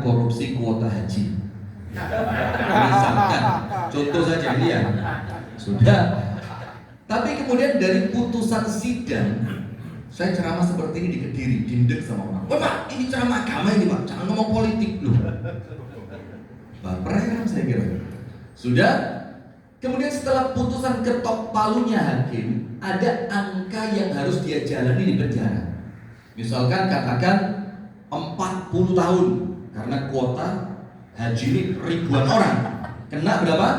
korupsi kuota haji. Misalkan, contoh saja ini ya, sudah. Tapi kemudian dari putusan sidang, saya ceramah seperti ini di Kediri, dindek sama orang. Wah Pak, ini ceramah agama ini Pak, jangan ngomong politik loh. Baperan saya kira. Sudah. Kemudian setelah putusan ketok palunya hakim, ada angka yang harus dia jalani di penjara. Misalkan katakan 40 tahun, karena kuota haji ini ribuan orang. Kena berapa?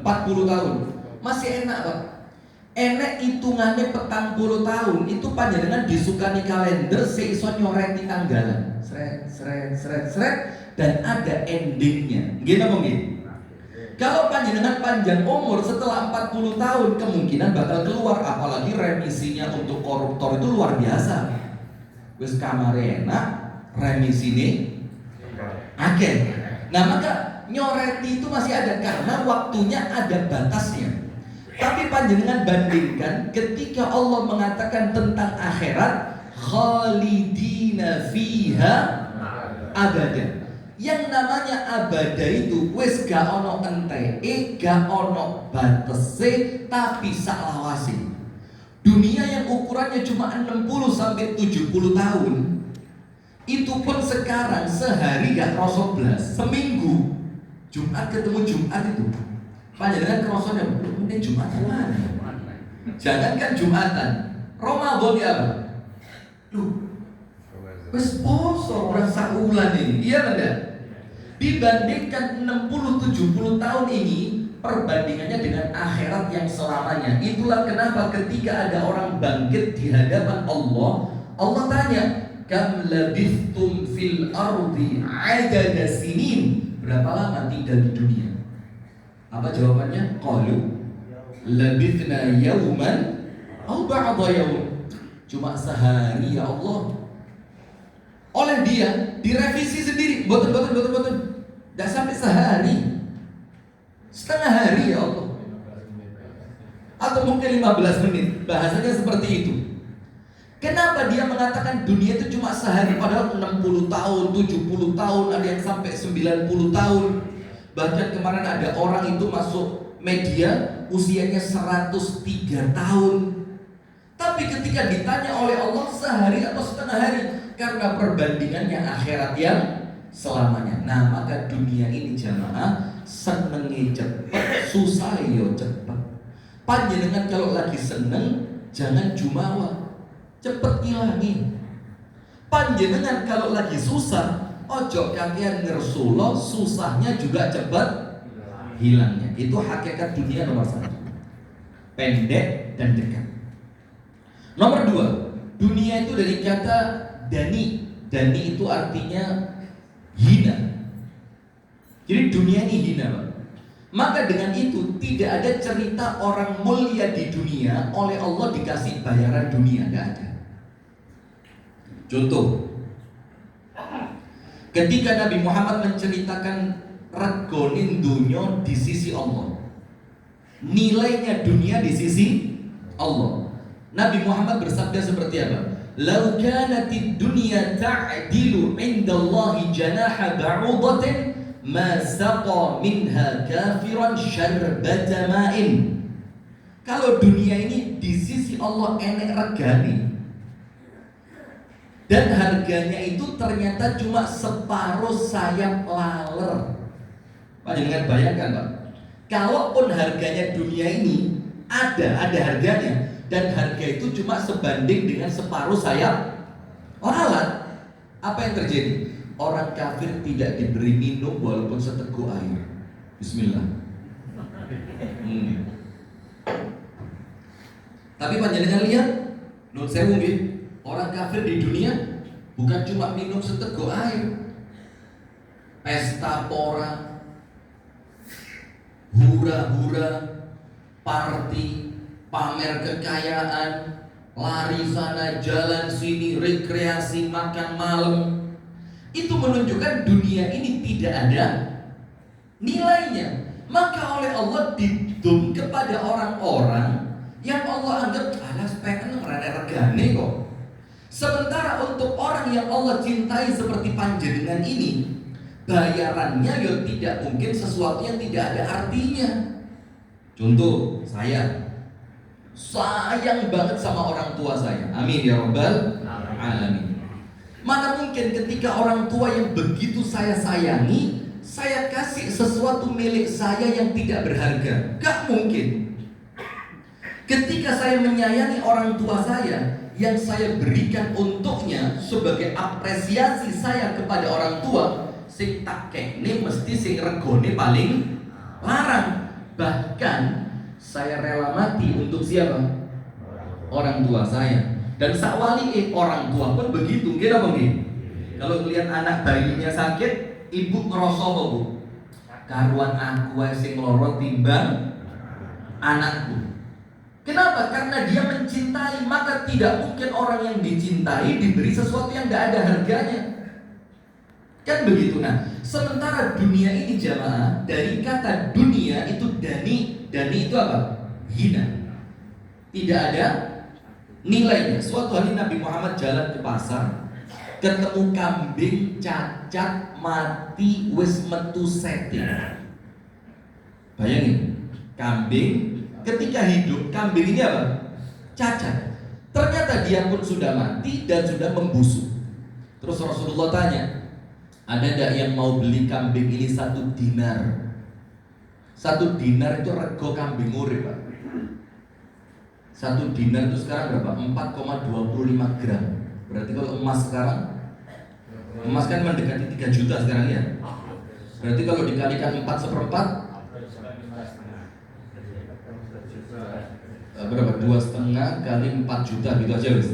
40 tahun. Masih enak Pak. Enak hitungannya 40 tahun. Itu panjenengan disukani kalender seison nyoreti tanggalan. Sret. Dan ada endingnya. Gini apa gini? Kalau panjenengan panjang umur setelah 40 tahun, kemungkinan bakal keluar. Apalagi remisinya untuk koruptor itu luar biasa. Wis kamare enak, remisi ini akeh. Nah maka nyoreti itu masih ada karena waktunya ada batasnya. Tapi panjenengan bandingkan ketika Allah mengatakan tentang akhirat, khalidina fiha abada. Yang namanya abada itu wis gak ono enteke, gak ono batese, tapi saklawase. Dunia yang ukurannya cuma 60 sampai 70 tahun, itu pun sekarang sehari gak kroso blas, seminggu Jumat ketemu Jumat itu panjenengan krosonya ini Jumatan mana? Jangankan Jumatan, Ramadan ya apa? Loh, wis poso rasa ulan ini, iya enggak? Dibandingkan 60-70 tahun ini, perbandingannya dengan akhirat yang selamanya. Itulah kenapa ketika ada orang bangkit di hadapan Allah, Allah tanya, kam labithtum fil ardi adada sinin, berapa lama tinggal di dunia? Apa jawabannya? Qalu labithna yawman aw ba'da yawm, cuma sehari ya Allah. Oleh dia direvisi sendiri, boten, tidak sampai sehari, setengah hari ya Allah, atau mungkin 15 menit. Bahasanya seperti itu. Kenapa dia mengatakan dunia itu cuma sehari, padahal 60 tahun, 70 tahun, ada yang sampai 90 tahun. Bahkan kemarin ada orang itu masuk media usianya 103 tahun. Tapi ketika ditanya oleh Allah sehari atau setengah hari, karena perbandingannya akhirat yang selamanya. Nah maka dunia ini jamaah senengi cepet, susah yo cepet. Panjenengan kalau lagi seneng jangan jumawa, cepet ilangi. Panjenengan kalau lagi susah, ojo kakean ngersulo, susahnya juga cepet hilangnya. Itu hakikat dunia nomor 1. Pendek dan dekat. Nomor 2, dunia itu dari kata dani. Dani itu artinya hina. Jadi dunia ini hina Pak. Maka dengan itu tidak ada cerita orang mulia di dunia oleh Allah dikasih bayaran dunia, tidak ada. Contoh, ketika Nabi Muhammad menceritakan regonin dunia di sisi Allah, nilainya dunia di sisi Allah, Nabi Muhammad bersabda seperti apa? Lau kanatid dunya ta'dilu 'indallahi janaha ba'udatin ma saqa minha kafiran syarbata ma'in. Kalau dunia ini di sisi Allah enek regane dan harganya itu ternyata cuma separuh sayap laler. Panjenengan bayangkan Pak, kalaupun harganya dunia ini ada harganya, dan harga itu cuma sebanding dengan separuh sayap lalat, apa yang terjadi? Orang kafir tidak diberi minum walaupun seteguk air. Bismillah. Tapi panjenengan lihat, nun sewu nggih, orang kafir di dunia bukan cuma minum seteguk air, pesta pora, hura-hura, party, pamer kekayaan, lari sana jalan sini, rekreasi, makan malam. Itu menunjukkan dunia ini tidak ada nilainya. Maka oleh Allah didum kepada orang-orang yang Allah anggap alas pengen ngerada regane kok. Sementara untuk orang yang Allah cintai seperti panjenengan ini, bayarannya ya tidak mungkin sesuatu yang tidak ada artinya. Contoh, saya sayang banget sama orang tua saya. Amin ya rabbal alamin. Mana mungkin ketika orang tua yang begitu saya sayangi, saya kasih sesuatu milik saya yang tidak berharga? Gak mungkin. Ketika saya menyayangi orang tua saya, yang saya berikan untuknya sebagai apresiasi saya kepada orang tua, sing tak kene mesti sing regone paling larang. Bahkan saya rela mati untuk siapa? Orang tua saya. Dan sakwali orang tua pun begitu, gitu apa nggih? Kalau melihat anak bayinya sakit, ibu ngerasa apa bu? Karuan aku sing loro timbang anakku. Kenapa? Karena dia mencintai, maka tidak mungkin orang yang dicintai diberi sesuatu yang tidak ada harganya. Kan begitu. Nah, sementara dunia ini jamaah, dari kata dunia itu dani itu apa? Hina. Tidak ada nilainya. Suatu hari Nabi Muhammad jalan ke pasar, ketemu kambing cacat mati wis metu setting. Bayangin, kambing ketika hidup, kambing ini apa? Cacat. Ternyata dia pun sudah mati dan sudah membusuk. Terus Rasulullah tanya, ada tidak yang mau beli kambing ini 1 dinar? 1 dinar itu rego kambing urip, Pak. 1 dinar itu sekarang berapa? 4,25 gram. Berarti kalau emas sekarang, emas kan mendekati 3 juta sekarang ya. Berarti kalau dikalikan 4/4 berapa? 2,5 kali 4 juta gitu aja wis.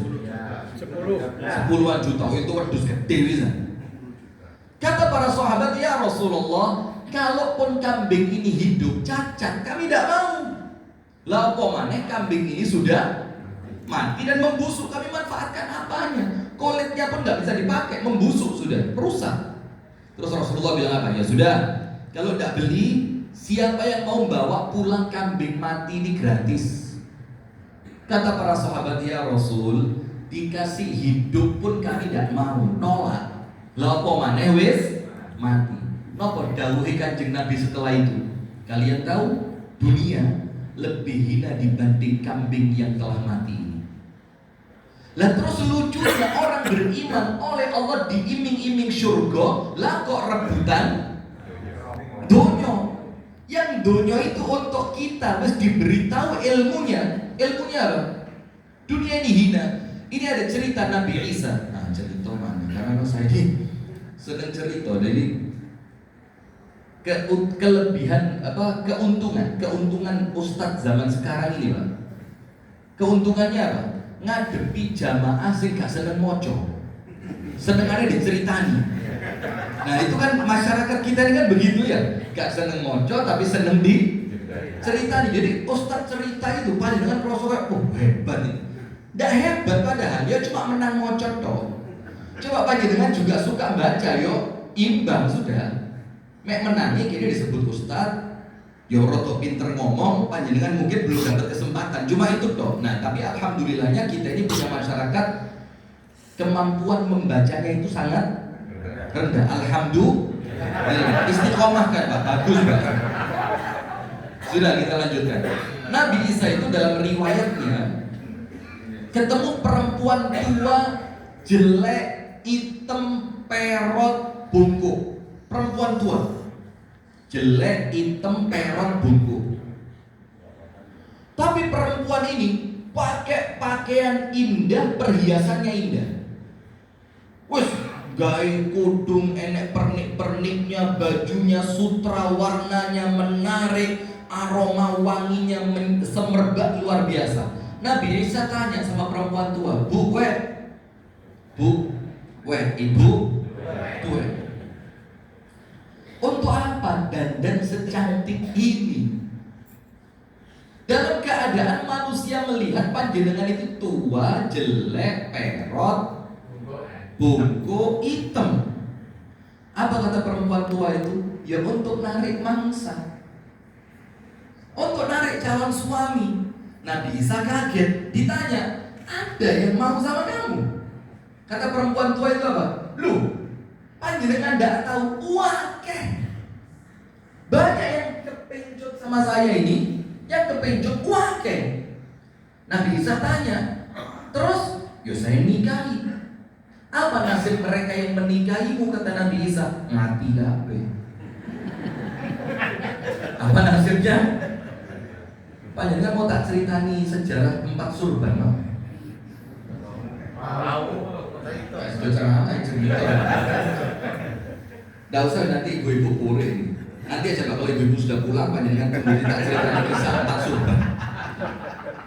10-an juta itu wedhus gede bisa. Kata para sahabat, ya Rasulullah, kalaupun kambing ini hidup cacat, kami tidak mau. Lah apa maneh kambing ini sudah mati dan membusuk, kami manfaatkan apanya? Kulitnya pun nggak bisa dipakai, membusuk sudah, rusak. Terus Rasulullah bilang apa? Ya sudah, kalau tidak beli, siapa yang mau bawa pulang kambing mati ini gratis? Kata para sahabat, ya Rasul, dikasih hidup pun kami tidak mau, nolak. Lah apa maneh wis mati. Napa dawuhe Kanjeng Nabi setelah itu? Kalian tahu, dunia lebih hina dibanding kambing yang telah mati ini. Lah terus lucunya orang beriman oleh Allah diiming-iming surga, lah kok rebutan dunia. Yang dunia itu untuk kita, mesti diberitahu ilmunya. Ilmunya apa? Dunia ini hina. Ini ada cerita Nabi Isa. Nah, cerita mana? Karena saya ini sedang cerita. Jadi kelebihan apa? Keuntungan ustadz zaman sekarang ini, Pak. Keuntungannya apa? Ngadepi jamaah sing gak seneng moco. Senengannya diceritani. Nah, itu kan masyarakat kita ini kan begitu ya. Gak seneng moco tapi seneng di cerita nih. Jadi ustadz cerita itu paling dengan prosokan, oh hebat nih. Nggak hebat padahal dia cuma menang ngocot toh. Coba panjenengan juga suka baca, yo imbang sudah. Mek menangi kini disebut ustadz, yo roto pinter ngomong, panjenengan mungkin belum dapat kesempatan. Cuma itu toh. Nah tapi alhamdulillahnya kita ini punya masyarakat kemampuan membacanya itu sangat rendah. Alhamdulillah. Istiqomah kan Pak, bagus Pak. Sudah kita lanjutkan. Nabi Isa itu dalam riwayatnya ketemu perempuan tua, jelek, hitam, perot, bungkuk. Perempuan tua, jelek, hitam, perot, bungkuk. Tapi perempuan ini pakai pakaian indah, perhiasannya indah. Wes, gaya kudung, enek pernik-perniknya, bajunya sutra, warnanya menarik, aroma wanginya semerbak luar biasa. Nabi Isa tanya sama perempuan tua, ibu, tuwe. Untuk apa dandan secantik ini? Dalam keadaan manusia melihat panjenengan itu tua, jelek, perot, bungkuk, hitam. Apa kata perempuan tua itu? Ya untuk narik mangsa, untuk narik calon suami. Nabi Isa kaget, ditanya, ada yang mau sama kamu? Kata perempuan tua itu apa? Loh, panjenengan panjenengan tidak tahu, wakeh. Banyak yang kepencut sama saya ini, yang kepencut wakeh. Nabi Isa tanya, terus, ya saya nikahi. Apa nasib mereka yang menikahimu, kata Nabi Isa? Mati kabeh. Apa nasibnya? Panjenengan mau tak ceritani sejarah 4 surban, no? Itu ceramah cerita. Nggak usah nanti ibu-ibu puring. Nanti aja kalau ibu-ibu sudah pulang, panjenengan kembali tak ceritani kisah 4 surban.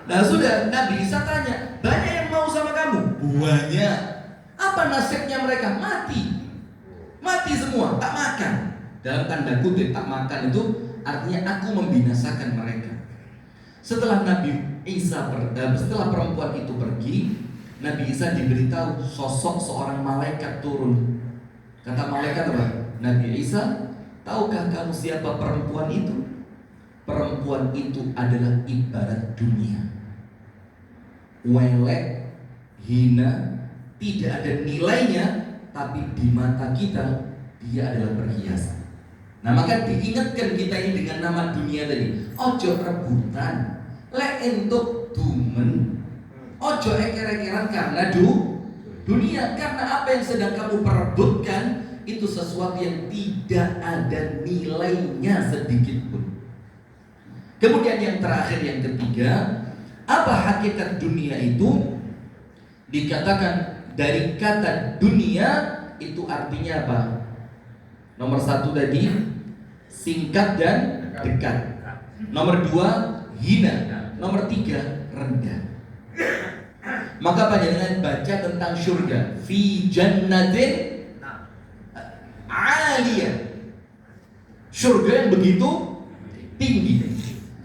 Nah sudah, Nabi Isa tanya, banyak yang mau sama kamu? Banyak. Apa nasibnya mereka? Mati. Mati semua, tak makan. Dalam tanda kutip, tak makan itu artinya aku membinasakan mereka. Setelah Nabi Isa setelah perempuan itu pergi, Nabi Isa diberitahu sosok seorang malaikat turun. Kata malaikat apa? Nabi Isa, tahukah kamu siapa perempuan itu? Perempuan itu adalah ibarat dunia, welek, hina, tidak ada nilainya, tapi di mata kita dia adalah perhiasan. Nah maka diingatkan kita ini dengan nama dunia tadi. Ojo rebutan, lek entuk dumen. Ojo eker-ekeran karena dunia. Karena apa yang sedang kamu perebutkan itu sesuatu yang tidak ada nilainya sedikit pun. Kemudian yang terakhir, yang ketiga, apa hakikat dunia itu? Dikatakan dari kata dunia itu artinya apa? Nomor 1 tadi singkat dan dekat. Nomor 2 hina. Nomor 3 rendah. Maka panjenengan baca tentang surga, fi jannatin aliyah. Surga yang begitu tinggi.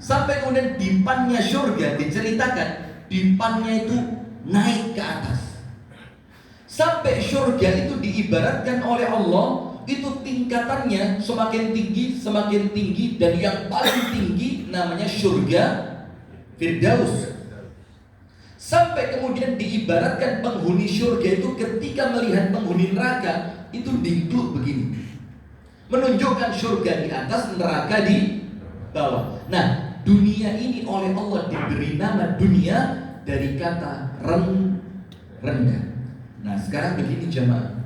Sampai kemudian dipannya surga diceritakan, dipannya itu naik ke atas. Sampai surga itu diibaratkan oleh Allah, itu tingkatannya semakin tinggi, dan yang paling tinggi namanya surga Firdaus. Sampai kemudian diibaratkan penghuni surga itu ketika melihat penghuni neraka itu dingkluk begini, menunjukkan surga di atas, neraka di bawah. Nah, dunia ini oleh Allah diberi nama dunia dari kata rendah. Nah sekarang begini jemaah,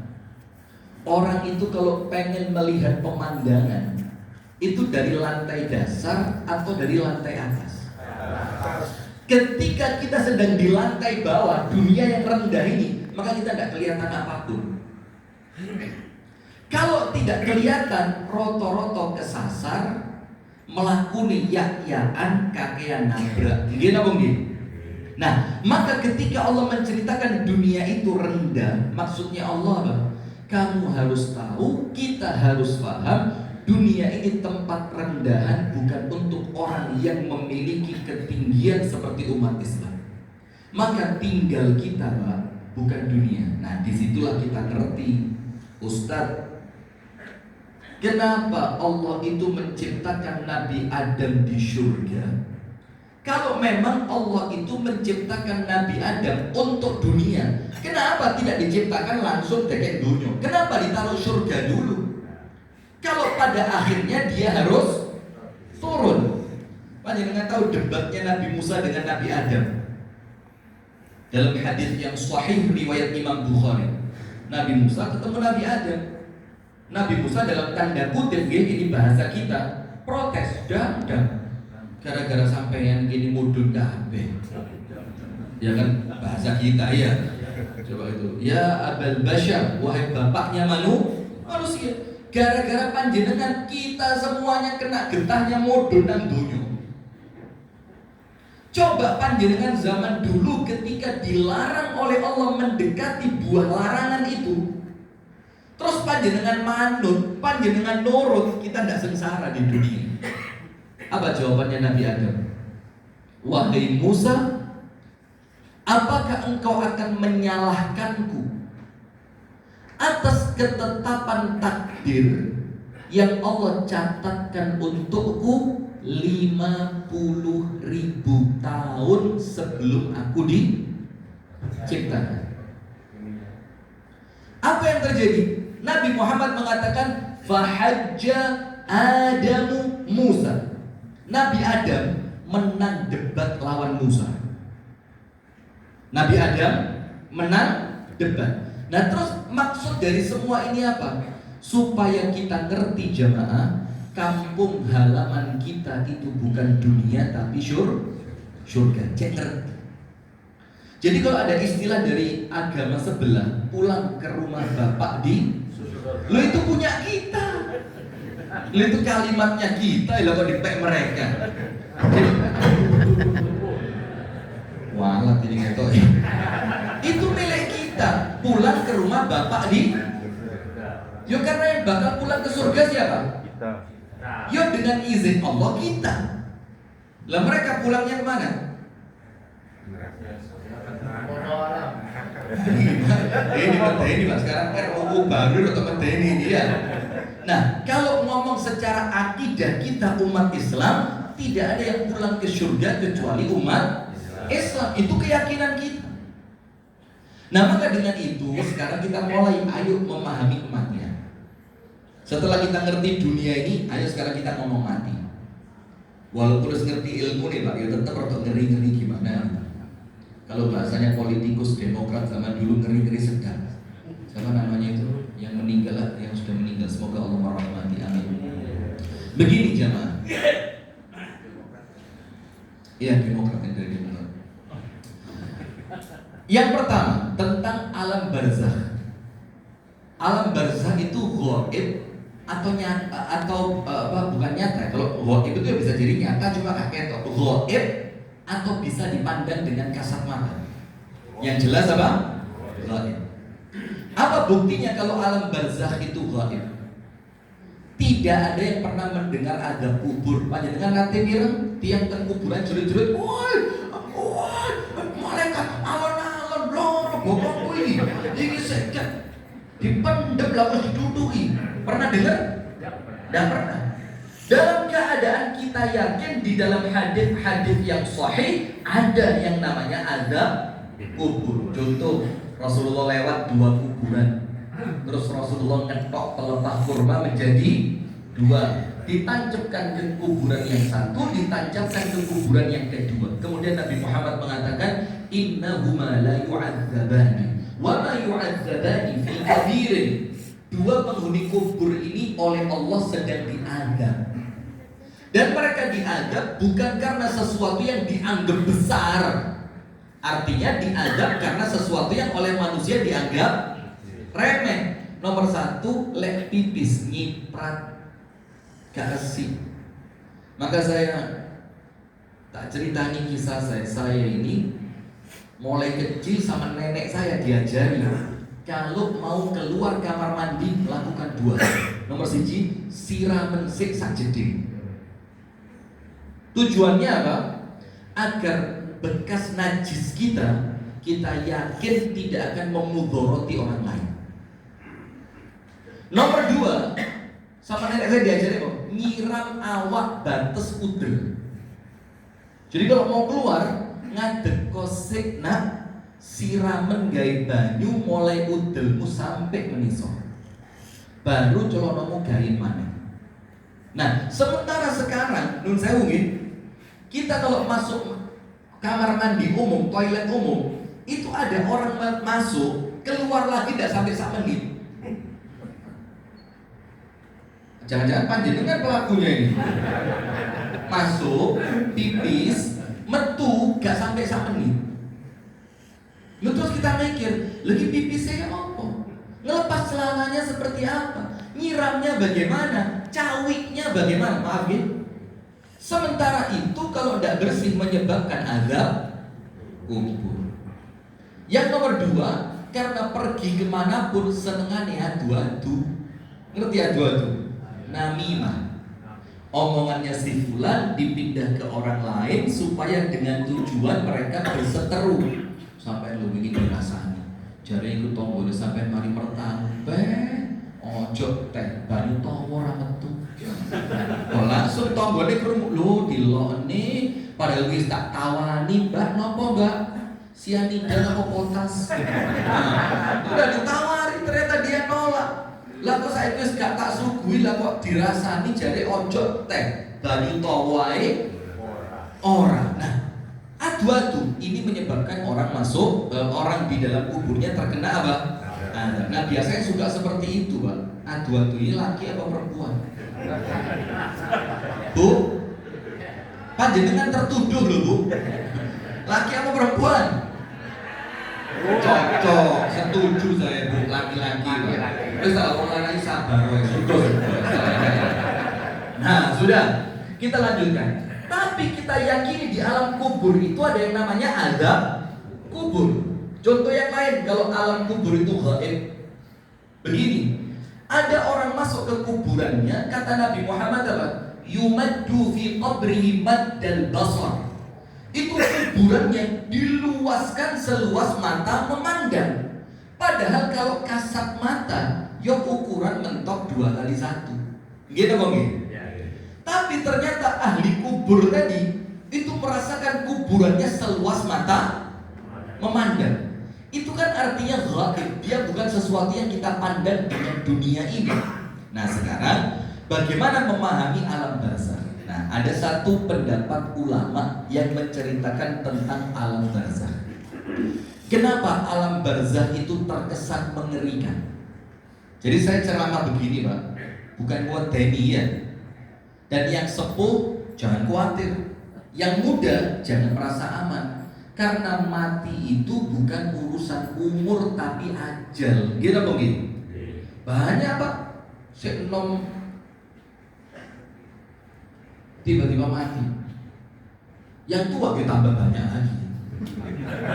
orang itu kalau pengen melihat pemandangan itu dari lantai dasar atau dari lantai atas? Ketika kita sedang di lantai bawah, dunia yang rendah ini, maka kita tidak kelihatan apapun. Kalau tidak kelihatan, roto-roto kesasar, melakuni yak-yakan, kakean nabrak. Gini apa gini? Nah, maka ketika Allah menceritakan dunia itu rendah, maksudnya Allah apa? Kamu harus tahu, kita harus paham, dunia ini tempat rendahan bukan untuk orang yang memiliki ketinggian seperti umat Islam. Maka tinggal kita, Pak, bukan dunia. Nah, disitulah kita ngerti, Ustadz, kenapa Allah itu menciptakan Nabi Adam di surga? Kalau memang Allah itu menciptakan Nabi Adam untuk dunia, kenapa tidak diciptakan langsung dari dunia? Kenapa ditaruh surga dulu? Kalau pada akhirnya dia harus turun. Panjenengan tahu debatnya Nabi Musa dengan Nabi Adam dalam hadis yang sahih riwayat Imam Bukhari. Nabi Musa ketemu Nabi Adam. Nabi Musa dalam tanda kutip, ini bahasa kita, protes, dan gara-gara sampeyan gini mudun kabeh. Ya kan bahasa kita ya. Coba itu. Ya Abul Bashar, wahai bapaknya manusia. Gara-gara panjenengan kita semuanya kena getahnya mudun nang donya. Coba panjenengan zaman dulu ketika dilarang oleh Allah mendekati buah larangan itu, terus panjenengan manut, panjenengan nurut, kita tidak sengsara di dunia. Apa jawabannya Nabi Adam? Wahai Musa, apakah engkau akan menyalahkanku atas ketetapan takdir yang Allah catatkan untukku 50.000 tahun sebelum aku diciptakan? Apa yang terjadi? Nabi Muhammad mengatakan fahajja Adamu Musa. Nabi Adam menang debat lawan Musa. Nabi Adam menang debat. Nah terus maksud dari semua ini apa? Supaya kita ngerti jamaah, kampung halaman kita itu bukan dunia tapi surga. Cek ngerti. Jadi kalau ada istilah dari agama sebelah, pulang ke rumah bapak di lo itu punya kita. Lo itu kalimatnya kita, lo kok dipek mereka. Walah ini ngetok. Itu milik kita. Pulang ke rumah bapak di. Yo karena yang bakal pulang ke surga siapa? Kita. Yo dengan izin Allah kita. Lah mereka pulangnya kemana? Ini mas sekarang RUU baru atau medeni dia. Nah kalau ngomong secara akidah kita umat Islam, tidak ada yang pulang ke surga kecuali umat Islam. Itu keyakinan kita. Nah maka dengan itu sekarang kita mulai ayo memahami kematian. Setelah kita ngerti dunia ini, ayo sekarang kita ngomong mati. Walaupun harus ngerti ilmu nih Pak, ya tetap harus ngeri-ngeri gimana. Kalau bahasanya politikus Demokrat zaman dulu ngeri-ngeri sedang. Siapa namanya itu? Yang meninggal, yang sudah meninggal. Semoga Allah merahmati, amin. Begini jamaah. Iya Demokrat yang dari Demokrat. Yang pertama tentang alam barzakh. Alam barzakh itu ghaib atau nyata atau bukan nyata. Kalau ghaib itu bisa jadi nyata cuma kakek atau ghaib atau bisa dipandang dengan kasat mata. Yang jelas apa? Ghaib. Apa buktinya kalau alam barzakh itu ghaib? Tidak ada yang pernah mendengar azab kubur. Panjenengan nate mireng tiang teng kuburan jerit-jerit, "Woi, woi, malaikat alon-alon blorok bokong kuwi. Iki seket dipendem lalu diduduki." Pernah dengar? Tidak pernah. Dalam keadaan kita yakin di dalam hadis-hadis yang sahih ada yang namanya azab kubur. Contoh, Rasulullah lewat 2 kuburan. Terus Rasulullah ngetok pelepah kurma menjadi 2. Ditancapkan ke kuburan yang satu, ditancapkan ke kuburan yang kedua. Kemudian Nabi Muhammad mengatakan, innahuma la yu'adzabani wa ma yu'adzabani fi kabirin. 2 penghuni kubur ini oleh Allah sedang diadab. Dan mereka diadab bukan karena sesuatu yang dianggap besar. Artinya diadab karena sesuatu yang oleh manusia dianggap remeh. Nomor 1, lek pipis nyiprat gak resik. Maka saya tak ceritani kisah saya ini mulai kecil sama nenek saya diajari kalau mau keluar kamar mandi lakukan 2. Nomor 1, siramen sik sajeding. Tujuannya apa? Agar bekas najis kita yakin tidak akan memudoroti orang lain. Nomor 2, sama nenek saya diajarin kok, nyiram awak bates udel. Jadi kalau mau keluar ngadeg kosik nak siramen gawe banyu mulai udelmu sampai menisor. Baru celonomu gawe maneh. Nah, sementara sekarang nun sewu nggih, kita kalau masuk kamar mandi umum, toilet umum, itu ada orang masuk, keluar lagi tidak sampai 1 menit. Jangan-jangan panjenengan pelakunya ini. Masuk, pipis, metu, gak sampai 1 menit. Lalu terus kita mikir, lagi pipisnya apa? Ngelepas celananya seperti apa? Nyiramnya bagaimana? Cawiknya bagaimana? Maaf ya. Sementara itu kalau tidak bersih menyebabkan azab kubur. Yang nomor 2, karena pergi kemanapun senengannya adu-adu. Ngerti adu-adu? Namimah. Omongannya si fulan dipindah ke orang lain supaya dengan tujuan mereka berseteru. Sampai lu ini dirasani. Jare iku tonggo sampai mari pertang. Ojo teh banyu tawa ora metu. Oh langsung tonggone krungu lho dilokne padahal wis tak tawani, "Mbak, napa, Mbak? Sianida apa potas?" Udah ditawari ternyata dia nolak. Lah kok saya wis gak tak suguhi, lah kok dirasani jare ojo teh banyu tawae orang. Nah, adu-adu ini menyebabkan orang masuk, orang di dalam kuburnya terkena apa? Azab. Nah, biasanya suka seperti itu, Pak. Adu-adu ini laki apa perempuan? Bu, panjenengan tertuduh loh, Bu. Laki apa perempuan? Cocok, setuju saya, Bu. Laki-laki, Pak. Terus kalau orang sabar, nah, sudah. Kita lanjutkan. Tapi kita yakini di alam kubur itu ada yang namanya azab kubur. Contoh yang lain, kalau alam kubur itu gaib. Begini, ada orang masuk ke kuburannya, kata Nabi Muhammad apa? Yumaddu fi qabrihi maddal basar. Itu kuburannya diluaskan seluas mata memandang. Padahal kalau kasat mata, ya ukuran mentok 2x1. Gitu Bang. Tapi ternyata ahli kubur tadi itu merasakan kuburannya seluas mata memandang. Itu kan artinya gaib, dia bukan sesuatu yang kita pandang dengan dunia ini. Nah, sekarang bagaimana memahami alam barzakh? Nah, ada satu pendapat ulama yang menceritakan tentang alam barzakh. Kenapa alam barzakh itu terkesan mengerikan? Jadi saya ceramah begini, Pak, bukan buat ya. Dan yang sepuh jangan khawatir, yang muda jangan merasa aman, karena mati itu bukan urusan umur tapi ajal. Gitu apa gitu? Banyak Pak, senom tiba-tiba mati. Yang tua kita tambah banyak lagi.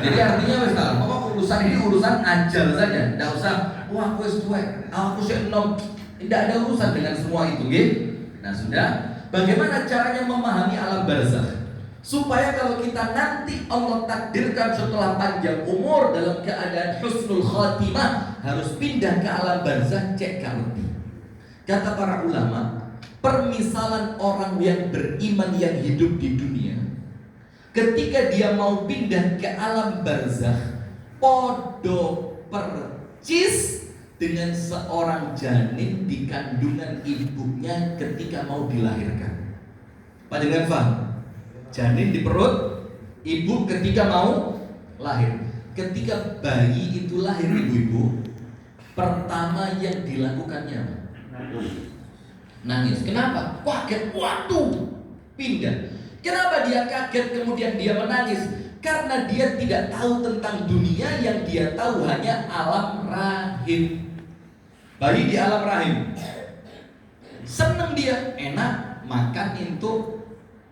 Jadi artinya wes pokok urusan ini urusan ajal saja. Tidak usah, wah aku tua, aku senom. Tidak ada urusan dengan semua itu, gitu. Nah sudah, bagaimana caranya memahami alam barzakh? Supaya kalau kita nanti Allah takdirkan setelah panjang umur dalam keadaan husnul khatimah harus pindah ke alam barzakh, cek lebih. Kata para ulama, permisalan orang yang beriman yang hidup di dunia, ketika dia mau pindah ke alam barzakh, podo percis dengan seorang janin di kandungan ibunya ketika mau dilahirkan. Panjenengan paham? Janin di perut ibu ketika mau lahir. Ketika bayi itu lahir ibu-ibu, pertama yang dilakukannya nangis. Kenapa? Kaget. Waduh, pindah. Kenapa dia kaget kemudian dia menangis? Karena dia tidak tahu tentang dunia, yang dia tahu hanya alam rahim. Bayi di alam rahim, seneng dia, enak, makan itu,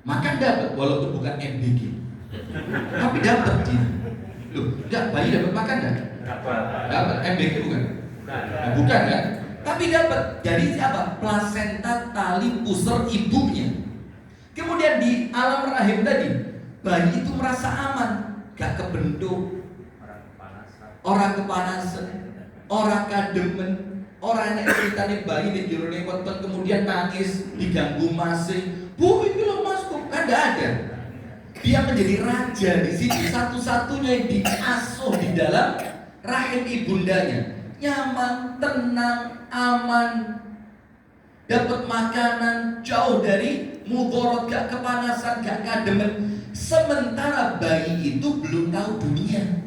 makan dapat, walaupun bukan MBG, tapi dapat dia. Loh, enggak, bayi dapat makan enggak? Dapat, MBG bukan? Bukan kan? Tapi dapat. Jadi apa? Plasenta tali pusar ibunya. Kemudian di alam rahim tadi, bayi itu merasa aman, gak kebentuk, orang kepanasan, orang kademen. Orang yang ceritanya bayi di jurune weton kemudian nangis, diganggu masing, bu ini lo masuk, kan gak ada. Dia menjadi raja di sini, satu-satunya yang diasuh di dalam rahim ibundanya, nyaman, tenang, aman, dapat makanan, jauh dari mudorot, gak kepanasan, gak kademen. Sementara bayi itu belum tahu dunia,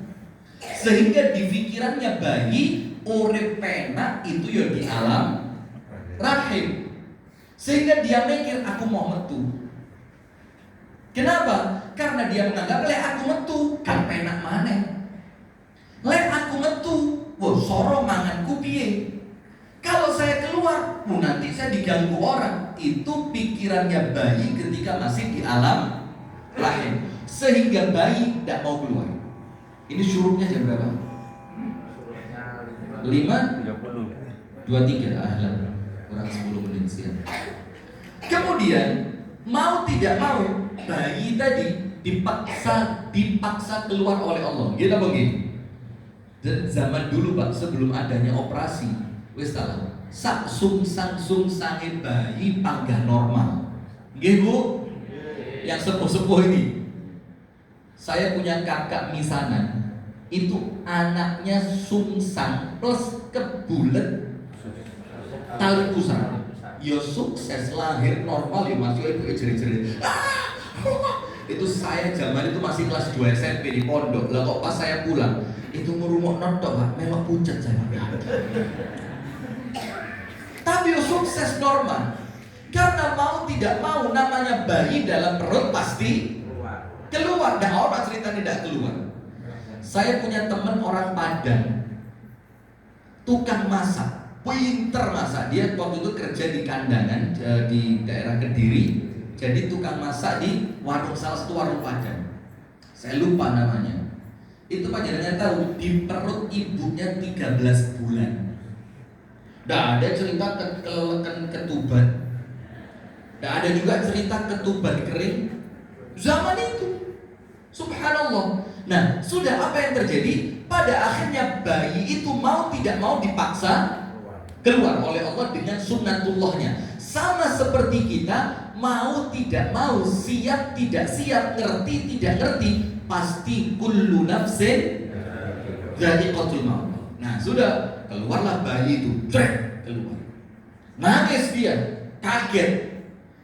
sehingga di pikirannya bayi urip penak itu ya di alam rahim, sehingga dia mikir aku mau metu. Kenapa? Karena dia menganggap lek aku metu kan penak maneh, lek aku metu wah soro manganku piye, kalau saya keluar nanti saya diganggu orang. Itu pikirannya bayi ketika masih di alam rahim, sehingga bayi tidak mau keluar. Ini syuruknya jam berapa? 5:23 ahlan, kurang 10 menit sekian. Kemudian mau tidak mau bayi tadi dipaksa keluar oleh Allah. Gitu begini. Zaman dulu Pak, sebelum adanya operasi, wis salah. Sak sung sange bayi panggah normal. Nggih Bu? Yang sepuh-sepuh ini. Saya punya kakak misanan. Itu anaknya sungsang plus kebulet tali pusar. Ya sukses, lahir normal ya Mas, ibu jerit-jerit. Itu saya zaman itu masih kelas 2 SMP di pondok. Lah kok pas saya pulang, itu ngerumok nonton Pak, melok pucet saya. Tapi ya sukses normal. Karena mau tidak mau namanya bayi dalam perut pasti keluar. Dan orang cerita tidak keluar. Saya punya teman orang Padang, tukang masak, pinter masak. Dia waktu itu kerja di Kandangan di daerah Kediri. Jadi tukang masak di warung, salah satu warung Padang. Saya lupa namanya. Itu panjenengan tahu, di perut ibunya 13 bulan. Tidak ada cerita kelelekan ketuban. Tidak ada juga cerita ketuban kering zaman itu. Subhanallah. Nah, sudah apa yang terjadi? Pada akhirnya bayi itu mau tidak mau dipaksa keluar oleh Allah dengan sunnatullahnya. Sama seperti kita, mau tidak mau, siap tidak siap, ngerti tidak ngerti, pasti kullu nafsin dha'iqatul maut. Nah, sudah keluarlah bayi itu, keluar. Nangis dia, kaget.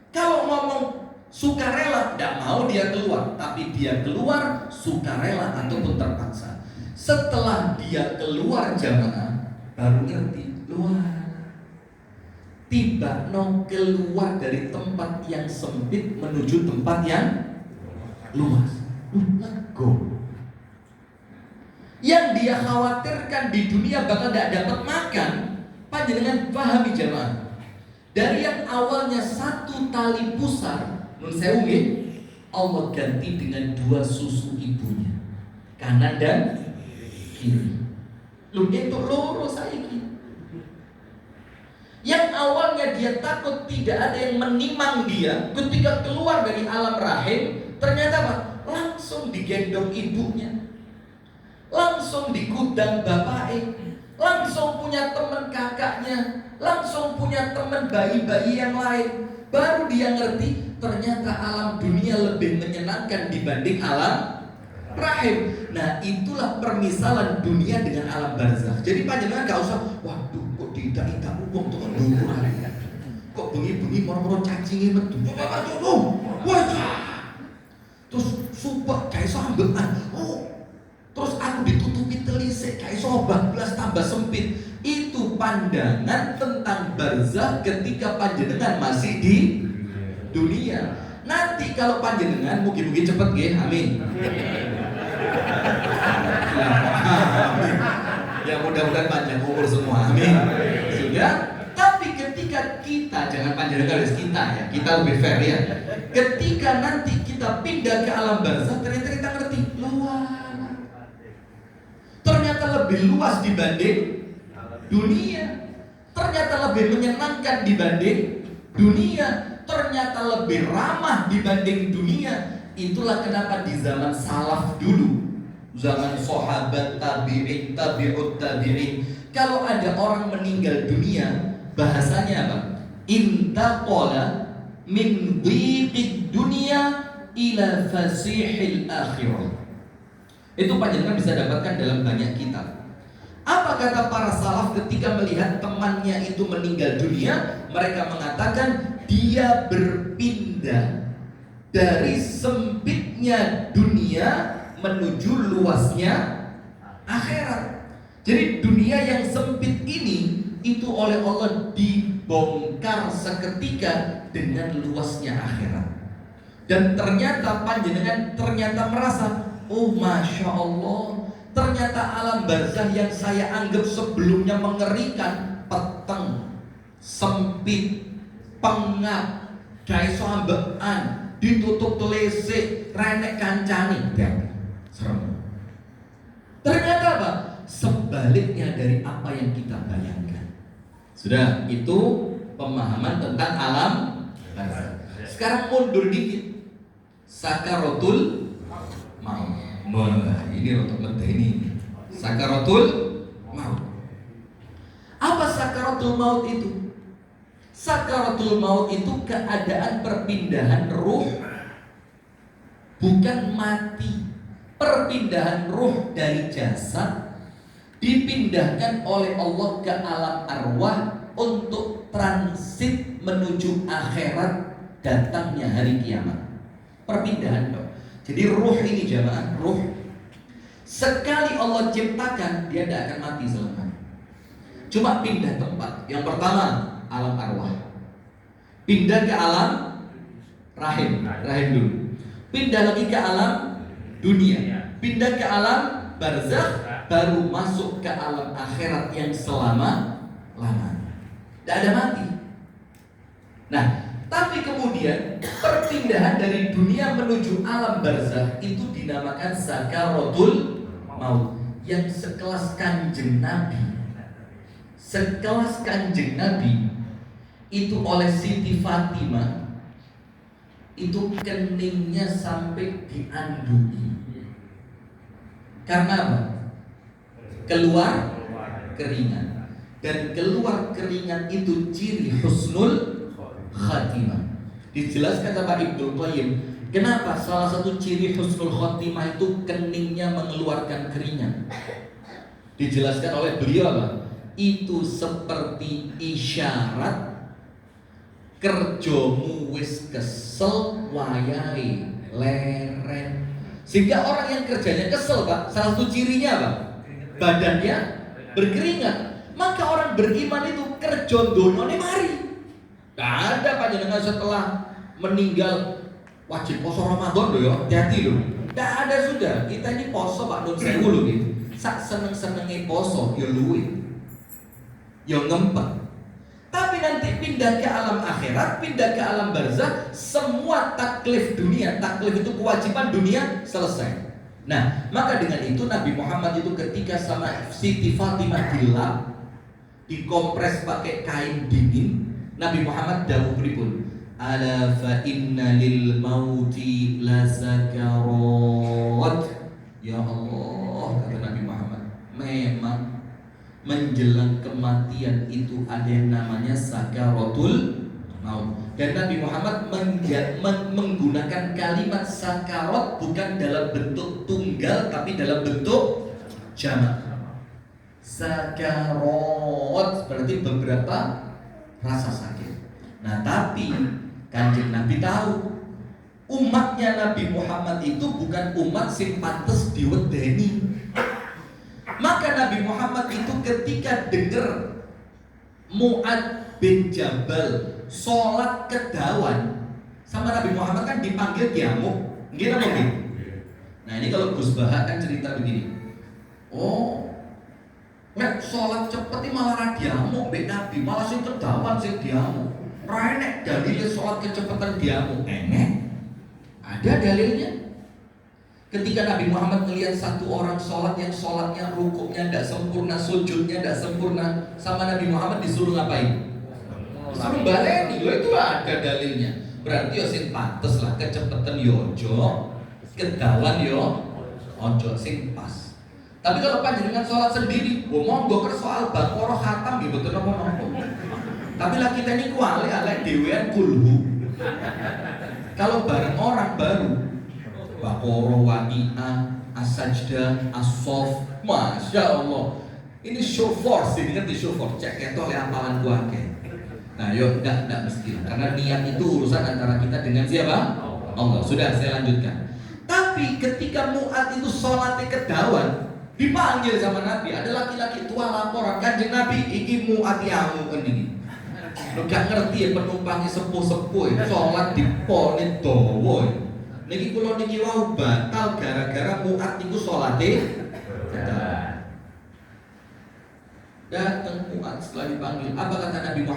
Kalau ngomong sukarela, tidak mau dia keluar, tapi dia keluar sukarela ataupun terpaksa. Setelah dia keluar jamaah, baru ngerti, luar. Tiba keluar dari tempat yang sempit menuju tempat yang luas. Lego. Yang dia khawatirkan di dunia bakal tidak dapat makan, panjenengan pahami jamaah. Dari yang awalnya satu tali pusar, nun sewu nggih, Allah ganti dengan 2 susu ibunya, kanan dan kiri. Lu itu loro saiki. Yang awalnya dia takut tidak ada yang menimang dia, ketika keluar dari alam rahim, ternyata apa? Langsung digendong ibunya, langsung digudang bapaknya, langsung punya teman kakaknya, langsung punya teman bayi-bayi yang lain. Baru dia ngerti ternyata alam dunia lebih menyenangkan dibanding alam rahim. Nah, itulah permisalan dunia dengan alam barzakh. Jadi panjenengan gak usah, waduh kok tidak wong tuh ndukur. Kok bengi-bengi moro-moro cacinge metu. Terus sumpah gak iso ambekan. Terus aku ditutupi telisik, gak iso bablas tambah sempit. Itu pandangan tentang barzakh ketika panjenengan masih di dunia. Nanti kalau panjenengan mungkin cepet nggih, amin. Ya mudah-mudahan panjang umur semua, amin. Sudah. Tapi ketika kita, jangan panjenengan harus kita lebih fair ya. Ketika nanti kita pindah ke alam barzakh, ternyata kita ngerti luas. Ternyata lebih luas dibanding dunia. Ternyata lebih menyenangkan dibanding dunia. Ternyata lebih ramah dibanding dunia. Itulah kenapa di zaman salaf dulu, zaman sahabat, tabi'in, tabi'ut tabi'in, kalau ada orang meninggal dunia, bahasanya apa? Intaqala min dhiqid dunya ila fasihil akhirah. Itu panjenengan bisa dapatkan dalam banyak kitab. Apa kata para salaf ketika melihat temannya itu meninggal dunia? Mereka mengatakan dia berpindah dari sempitnya dunia menuju luasnya akhirat. Jadi dunia yang sempit ini itu oleh Allah dibongkar seketika dengan luasnya akhirat. Dan ternyata panjenengan merasa, oh Masya Allah, ternyata alam barzakh yang saya anggap sebelumnya mengerikan, peteng, sempit, pengap, gaiso ambekan, ditutup telisik, renek kancani, serem. Ternyata apa? Sebaliknya dari apa yang kita bayangkan. Sudah, itu pemahaman tentang alam barzakh. Sekarang mundur dikit. Sakaratul maut. Wah, ini rotok medeni. Sakaratul maut. Apa sakaratul maut itu? Sakaratul maut itu keadaan perpindahan ruh, bukan mati. Perpindahan ruh dari jasad dipindahkan oleh Allah ke alam arwah untuk transit menuju akhirat datangnya hari kiamat. Perpindahan dong. Jadi ruh ini jamaah, ruh sekali Allah ciptakan dia tidak akan mati selamanya. Cuma pindah tempat. Yang pertama alam arwah, pindah ke alam rahim dulu, pindah lagi ke alam dunia, pindah ke alam barzakh, baru masuk ke alam akhirat yang selama-lamanya. Tidak ada mati. Nah, tapi kemudian perpindahan dari dunia menuju alam barzakh itu dinamakan sakaratul maut. Yang sekelas Kanjeng Nabi itu oleh Siti Fatimah itu keningnya sampai diandungi. Karena apa? Keluar keringat. Dan keluar keringat itu ciri husnul khatimah. Dijelaskan sama Ibnu Qayyim, kenapa salah satu ciri husnul khatimah itu keningnya mengeluarkan keringat. Dijelaskan oleh beliau apa? Itu seperti isyarat kerjomu wis kesel wayahe leren. Sehingga orang yang kerjanya kesel, Pak, salah satu cirinya apa? Badannya berkeringat. Maka orang beriman itu kerja donone mari. Gak ada panjenengan setelah meninggal wajib poso Ramadan loh ya, hati-hati loh. Gak ada sudah. Kita ini poso Pak Nun sewu loh gitu. Sak seneng-senenge poso ya luwe. Ya ngempet. Tapi nanti pindah ke alam akhirat, pindah ke alam barzakh, semua taklif dunia, taklif itu kewajiban dunia selesai. Nah, maka dengan itu Nabi Muhammad itu ketika sama Siti Fatimah dilap, dikompres pakai kain dingin, Nabi Muhammad dawuh pripun? Ala fa inna lil mauti la sakarat. Ya Allah, kata Nabi Muhammad, memang menjelang kematian itu ada yang namanya sakaratul maut. Dan Nabi Muhammad menggunakan kalimat sakarat bukan dalam bentuk tunggal tapi dalam bentuk jamak. Sakarat berarti beberapa rasa sakit. Nah, tapi Kanjeng Nabi tahu umatnya Nabi Muhammad itu bukan umat sing pantes diwedeni. Maka Nabi Muhammad itu ketika dengar Mu'ad bin Jabal sholat kedawan sama Nabi Muhammad kan dipanggil diamuk, gitu mungkin. Nah ini kalau Gus Bahak kan cerita begini. Oh, nek sholat cepet ini malah radiamuk, mbek Nabi malah sing kedawan sing diamuk. Renek dalilnya sholat kecepatan diamuk, ada dalilnya. Ketika Nabi Muhammad melihat satu orang sholat yang sholatnya rukuknya tidak sempurna, sujudnya tidak sempurna, sama Nabi Muhammad disuruh ngapain? Disuruh baleni, itu ada dalilnya. Berarti yo sing pantes lah, kecepatan yojo, kedawan yo, ojo sing pas. Tapi kalau panjenengan sholat sendiri, monggo ker soal bakoro khatam gitu betul nopo. Tapi lah kita ini kuali alek dewean kulhu. Kalau bareng orang baru Bakoro, Waqi'ah, As-Sajdah, As-Sof, Masya Allah. Ini show force, ini ngerti show force. Cek itu oleh apalan kuake. Nah yuk, enggak mesti. Karena niat itu urusan antara kita dengan siapa? Allah. Sudah, saya lanjutkan. Tapi ketika Mu'ad itu sholatnya kedawan, dipanggil sama Nabi. Ada laki-laki tua laporan, Kanjeng Nabi, iki Mu'ad yamu kan ini. Lu gak ngerti ya penumpangnya sepuh-sepuh, sholat di polin dowo. Niki kula niki wau batal gara-gara Mu'ad niku salate datang Mu'ad setelah dipanggil. Apa kata Nabi Muhammad?